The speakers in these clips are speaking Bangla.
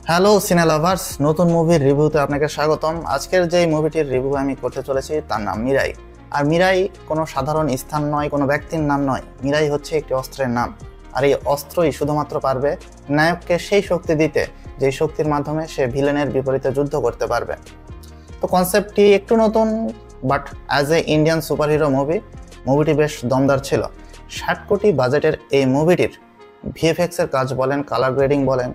হ্যালো সিনে লাভার্স, নতুন মুভির রিভিউতে আপনাকে স্বাগতম। আজকের যে মুভিটির রিভিউ আমি করতে চলেছি তার নাম মিরাই। আর মিরাই কোনো সাধারণ স্থান নয়, কোনো ব্যক্তির নাম নয়। মিরাই হচ্ছে একটি অস্ত্রের নাম। আর এই অস্ত্রই শুধুমাত্র পারবে নায়ককে সেই শক্তি দিতে যেই শক্তির মাধ্যমে সে ভিলেনের বিপরীতে যুদ্ধ করতে পারবে। তো কনসেপ্টটি একটু নতুন, but as a Indian superhero মুভিটি বেশ দমদার ছিল। 60 কোটি বাজেটের এই মুভিটির ভিএফএক্সের কাজ বলেন, কালার গ্রেডিং বলেন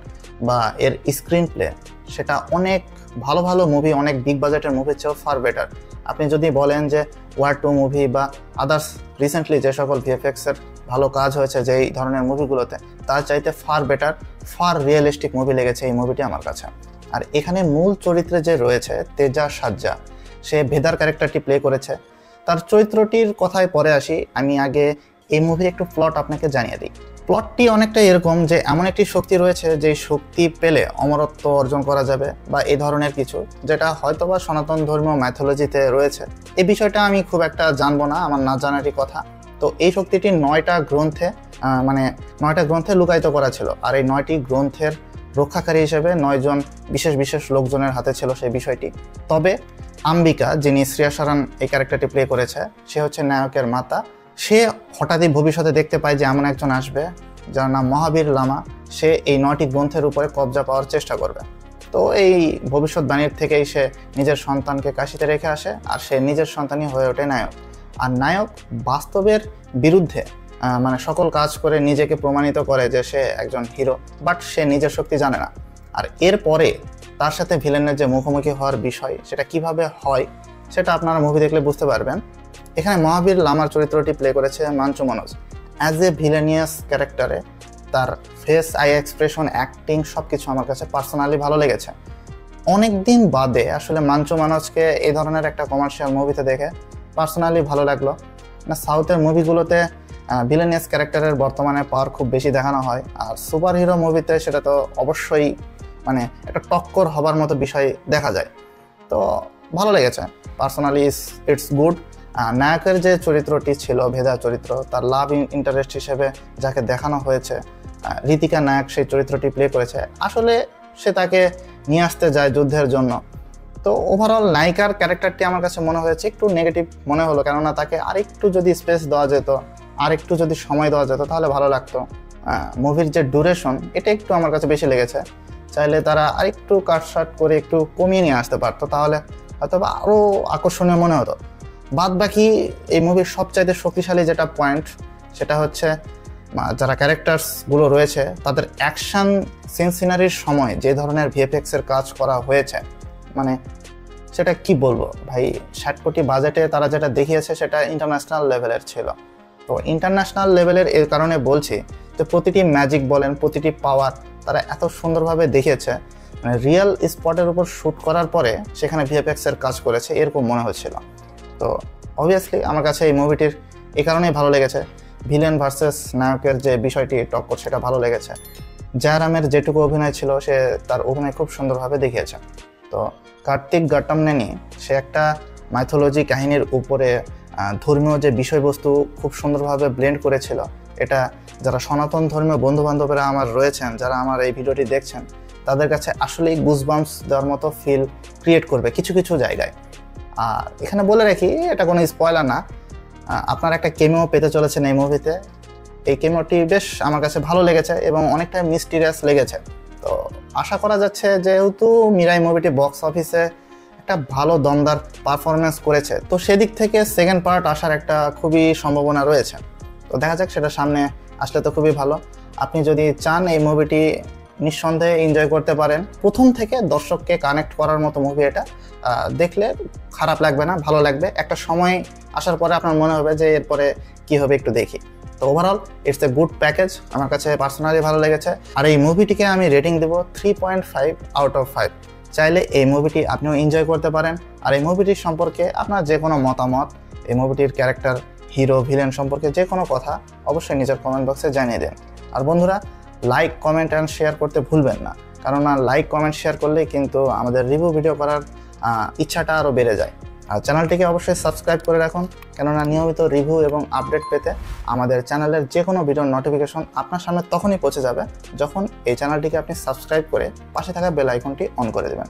বা এর স্ক্রিন প্লে, সেটা অনেক ভালো ভালো মুভি, অনেক বিগ বাজেটের মুভির চেয়েও ফার বেটার। আপনি যদি বলেন যে ওয়ার 2 মুভি বা আদার্স রিসেন্টলি যে সকল ভিএফএক্সের ভালো কাজ হয়েছে যেই ধরনের মুভিগুলোতে, তার চাইতে far better, far realistic movie লেগেছে এই মুভিটি আমার কাছে। আর এখানে মূল চরিত্রে যে রয়েছে তেজা সাজ্জা, সে ভেদার ক্যারেক্টারটি প্লে করেছে। তার চরিত্রটির কথায় পরে আসি, আমি আগে এই মুভির একটু প্লট আপনাকে জানিয়ে দিই। প্লটটি অনেকটা এরকম যে এমন একটি শক্তি রয়েছে যে শক্তি পেলে অমরত্ব অর্জন করা যাবে বা এই ধরনের কিছু, যেটা হয়তোবা সনাতন ধর্মীয় ম্যাথোলজিতে রয়েছে। এই বিষয়টা আমি খুব একটা জানবো না, আমার না জানারই কথা। তো এই শক্তিটি 9টা গ্রন্থে মানে 9টা গ্রন্থে লুকায়িত করা ছিল। আর এই 9টি গ্রন্থের রক্ষাকারী হিসেবে 9 জন বিশেষ বিশেষ লোকজনের হাতে ছিল সেই বিষয়টি। তবে আম্বিকা, যিনি শ্রেয়া সারান এই ক্যারেক্টারটি প্লে করেছে, সে হচ্ছে নায়কের মাতা। সে হঠাৎই ভবিষ্যতে দেখতে পায় যে এমন একজন আসবে যার নাম মহাবীর লামা, সে এই 9টি গ্রন্থের উপরে কবজা পাওয়ার চেষ্টা করবে। তো এই ভবিষ্যৎবাণীর থেকেই সে নিজের সন্তানকে কাশিতে রেখে আসে, আর সে নিজের সন্তানই হয়ে ওঠে নায়ক। আর নায়ক বাস্তবের বিরুদ্ধে মানে সকল কাজ করে নিজেকে প্রমাণিত করে যে সে একজন হিরো, বাট সে নিজের শক্তি জানে না। আর এরপরে তার সাথে ভিলেনের যে মুখোমুখি হওয়ার বিষয়, সেটা কিভাবে হয় সেটা আপনারা মুভি দেখলে বুঝতে পারবেন। এখানে মহাবীর লামার চরিত্রটি প্লে করেছে মাঞ্চু মনোজ। অ্যাজ এ ভিলেনিয়াস ক্যারেক্টারে তার ফেস, আই এক্সপ্রেশন, অ্যাক্টিং সব কিছু আমার কাছে পার্সোনালি ভালো লেগেছে। অনেক দিন বাদে আসলে মাঞ্চু মনোজকে এই ধরনের একটা কমার্শিয়াল মুভিতে দেখে পার্সোনালি ভালো লাগলো। না, সাউথের মুভিগুলোতে ভিলেনিয়াস ক্যারেক্টারের বর্তমানে পাওয়ার খুব বেশি দেখানো হয়, আর সুপার হিরো মুভিতে সেটা তো অবশ্যই মানে একটা টক্কর হবার মতো বিষয় দেখা যায়। তো ভালো লেগেছে পার্সোনালি, ইটস গুড। নায়কের যে চরিত্রটি ছিল, ভেদা চরিত্র, তার লাভ ইন্টারেস্ট হিসেবে যাকে দেখানো হয়েছে, ঋতিকা নায়ক সেই চরিত্রটি প্লে করেছে। আসলে সে তাকে নিয়ে আসতে যায় যুদ্ধের জন্য। তো ওভারঅল নায়িকার ক্যারেক্টারটি আমার কাছে মনে হয়েছে একটু নেগেটিভ মনে হলো, কেননা তাকে আরেকটু যদি স্পেস দেওয়া যেত, আরেকটু যদি সময় দেওয়া যেত তাহলে ভালো লাগতো। মুভির যে ডিউরেশন, এটা একটু আমার কাছে বেশি লেগেছে। চাইলে তারা আরেকটু কাটসাট করে একটু কমিয়ে নিয়ে আসতে পারতো, তাহলে হয়তো বা আরও আকর্ষণীয় মনে হতো। বাদ বাকি এই মুভির সবচাইতে শক্তিশালী যেটা পয়েন্ট, সেটা হচ্ছে যারা ক্যারেক্টার্সগুলো রয়েছে তাদের অ্যাকশন সিনারির সময় যে ধরনের ভিএফএক্সের কাজ করা হয়েছে, মানে সেটা কি বলবো ভাই। 60 কোটি বাজেটে তারা যেটা দেখিয়েছে সেটা ইন্টারন্যাশনাল লেভেলের ছিল। তো ইন্টারন্যাশনাল লেভেলের এর কারণে বলছি যে প্রতিটি ম্যাজিক বলেন, প্রতিটি পাওয়ার তারা এত সুন্দরভাবে দেখিয়েছে, মানে রিয়েল স্পটের উপর শ্যুট করার পরে সেখানে ভিএফএক্সের কাজ করেছে এরকম মনে হচ্ছিল। তো অবভিয়াসলি আমার কাছে এই মুভিটির এই কারণেই ভালো লেগেছে। ভিলেন ভার্সেস নায়কের যে বিষয়টি টক্কর, সেটা ভালো লেগেছে। জয়রামের যেটুকু অভিনয় ছিল, সে তার অভিনয় খুব সুন্দরভাবে দেখিয়েছে। তো কার্তিক গাট্টামনেনি, সে একটা মাইথোলজি কাহিনীর উপরে ধর্মীয় যে বিষয়বস্তু খুব সুন্দরভাবে ব্লেন্ড করেছিল। এটা যারা সনাতন ধর্মীয় বন্ধুবান্ধবেরা আমার রয়েছেন, যারা আমার এই ভিডিওটি দেখছেন, তাদের কাছে আসলেই গুজবাম্পস দেওয়ার মতো ফিল ক্রিয়েট করবে কিছু কিছু জায়গায়। আর এখানে বলে রাখি, এটা কোনো স্পয়লার না, আপনার একটা কেমিও পেতে চলেছেন এই মুভিতে। এই কেমিওটি বেশ আমার কাছে ভালো লেগেছে এবং অনেকটা মিস্টিরিয়াস লেগেছে। তো আশা করা যাচ্ছে, যেহেতু মিরাই মুভিটি বক্স অফিসে একটা ভালো দমদার পারফরমেন্স করেছে, তো সেদিক থেকে সেকেন্ড পার্ট আসার একটা খুবই সম্ভাবনা রয়েছে। তো দেখা যাক, সেটা সামনে আসলে তো খুবই ভালো। আপনি যদি চান এই মুভিটি নিঃসন্দেহে এনজয় করতে পারেন। প্রথম থেকে দর্শককে কানেক্ট করার মতো মুভি এটা। দেখলে খারাপ লাগবে না, ভালো লাগবে। একটা সময় আসার পরে আপনার মনে হবে যে এরপরে কি হবে একটু দেখি। তো overall it's a good package, আমার কাছে পার্সোনালি ভালো লেগেছে। আর এই মুভিটিকে আমি রেটিং দেবো 3.5 আউট অফ 5। চাইলে এই মুভিটি আপনিও এনজয় করতে পারেন। আর এই মুভিটির সম্পর্কে আপনার যে কোনো মতামত, এই মুভিটির ক্যারেক্টার, হিরো, ভিলেন সম্পর্কে যে কোনো কথা অবশ্যই নিজের কমেন্ট বক্সে জানিয়ে দেন। আর বন্ধুরা, লাইক, কমেন্ট অ্যান্ড শেয়ার করতে ভুলবেন না, কারণ লাইক, কমেন্ট, শেয়ার করলেই কিন্তু আমাদের রিভিউ ভিডিও করার ইচ্ছাটা আরও বেড়ে যায়। আর চ্যানেলটিকে অবশ্যই সাবস্ক্রাইব করে রাখুন, কেননা নিয়মিত রিভিউ এবং আপডেট পেতে আমাদের চ্যানেলের যে কোনো ভিডিওর নোটিফিকেশন আপনার সামনে তখনই পৌঁছে যাবে যখন এই চ্যানেলটিকে আপনি সাবস্ক্রাইব করে পাশে থাকা বেল আইকনটি অন করে দেবেন।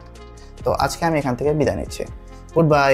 তো আজকে আমি এখান থেকে বিদায় নিচ্ছি। Good bye.